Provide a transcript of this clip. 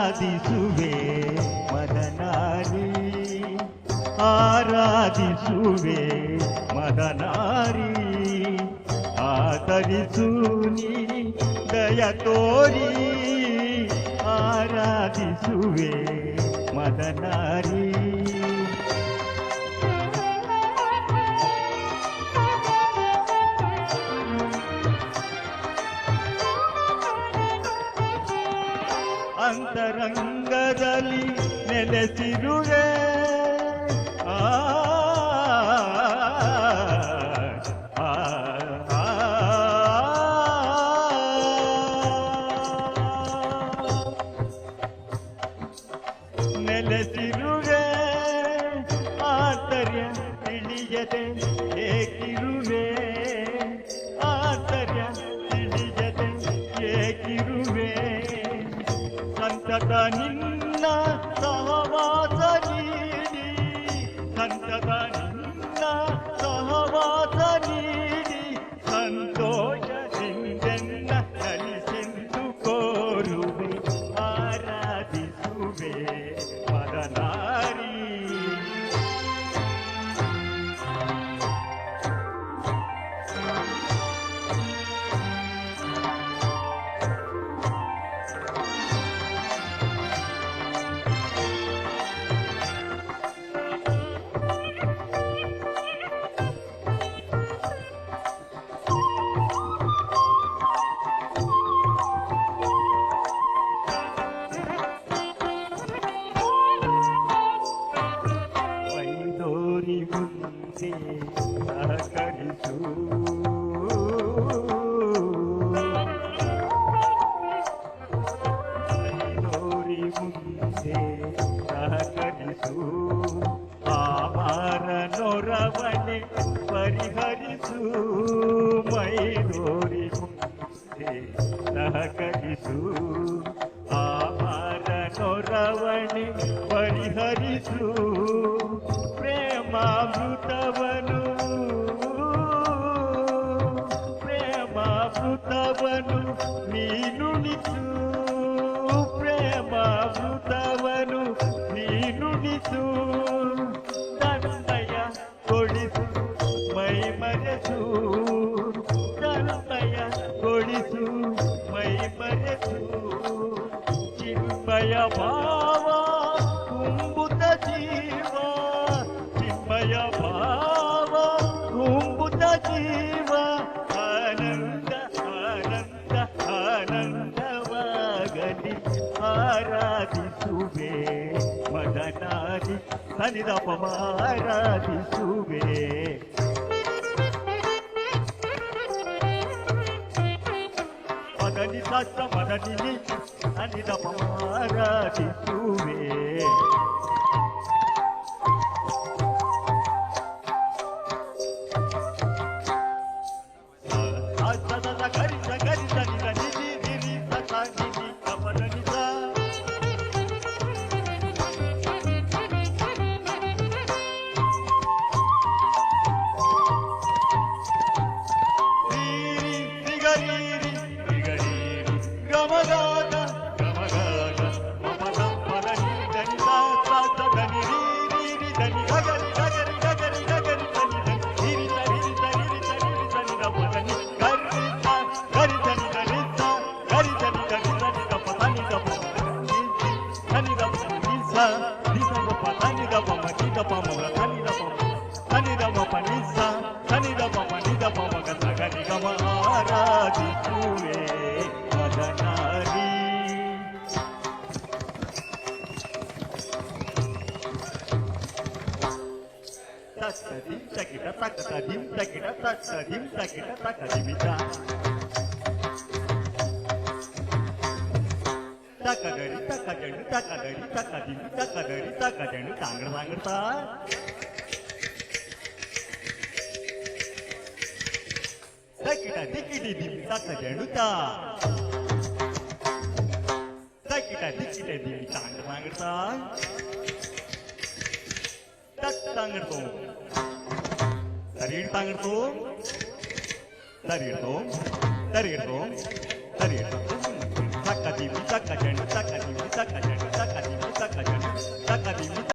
ಆರಾಧಿಸುವೆ ಮದನಾರಿ ಆರಾಧಿಸುವೆ ಮದನಾರಿ ಆದರಿಸು ನೀ ದಯ ತೋರಿ ಆರಾಧಿಸುವೆ ಮದನಾರಿ ಅಂತರಂಗದಲ್ಲಿ ನೆಲೆಸಿರುವೆ ನೆಲೆಸಿರುವೆ ಆತರ್ಯ ತಿಳಿಯದೆ ಏಕಿರುವೆ ಆತರ್ಯ ತಿಳಿಯದೆ ಏಕಿರುವೆ ಸಂತತ ನಿನ್ನ ಸಹವಾಸ ನೀಡಿ ಸಂತತ ನಿನ್ನ ಸಹವಾಸ ನೀಡಿ ಸಂತೋಷದಿಂದೆನ್ನ ಕಲಿಸೆಂದು ಕೋರುವೆ ಆರಾಧಿಸುವೆ ಮದನಾರಿ ಮುಂದೆ ಸಹಕರಿಸು ಮೈದೋರಿ ಮುಂದೆ ಸಹಕರಿಸು ಆಮಾರ ನೊರವಣೆ ಪರಿಹರಿಸು ಮೈದೋರಿ ಮುಂದೆ ಸಹಕರಿಸು ಆಮಾರ ನೊರವಣೆ ಪರಿಹರಿಸು ಪ್ರೇಮಾಮೃತವನು ಪ್ರೇಮಾಮೃತವನು ನೀನುಣಿಸು ಪ್ರೇಮಾಮೃತವನು ನೀನುಣಿಸು ತನ್ಮಯ ಕೊಡಿಸು ಮೈ ಮರೆಸು ತನ್ಮಯ ಕೊಡಿಸು ಮೈ ಮರೆಸು ಚಿನ್ಮಯ ಭಾವ ತುಂಬುತ್ತ ಜೀವ ಚಿನ್ಮಯ ಭಾವ ತುಂಬುತ್ತ ಜೀವ ಆನಂದ ಆನಂದ ಆನಂದವಾಗಲಿ ಆರಾಧಿಸುವೆ ಮದನಾರಿ ಸನಿದಪಮ ಆರಾಧಿಸುವೆ ಮದನಿ ಸತ್ತ ಮದನಿ ಸನಿದಪಮ ಆರಾಧಿಸುವೆ ಆರಾಧಿಸುವೆ ಮದನಾರಿ ತಕ್ಕದಿಂ ತಕಿಟ ತಕ್ಕದಿಂ ತಕಿಟ ತಕ್ಕದಿಂ ತಕಿಟ ತಕ್ಕದಿಮಿತ ತಕ್ಕದಡಿ ತಕ್ಕದಡಿ ತಕ್ಕದಡಿ ತಕ್ಕದಿಂ ತಕ್ಕದಡಿ ತಕ್ಕದಡಿ ತಾಂಗಡ ತಾಂಗಡ್ತಾ ತಕಿಟ ದಿಕ್ಕಿಡಿ ದಿಂ ತಕ್ಕದಡುತ್ತಾ ತಕಿಟ ದಿಕ್ಕಿಡಿ ದಿಂ ತಾಂಗಡ ತಾಂಗಡ್ತಾ ತಕ್ ತಾಂಗಡ್ತೋ ತರೀಡ್ ತಾಂಗಡ್ತೋ ತರೀಡ್ತೋ ತರೀಡ್ತೋ ತರೀಡ್ತೋ ತಕ್ಕದಿಂ ತಕ್ಕದಡಿ ತಕ್ಕದಿಂ ತಕ್ಕದಡಿ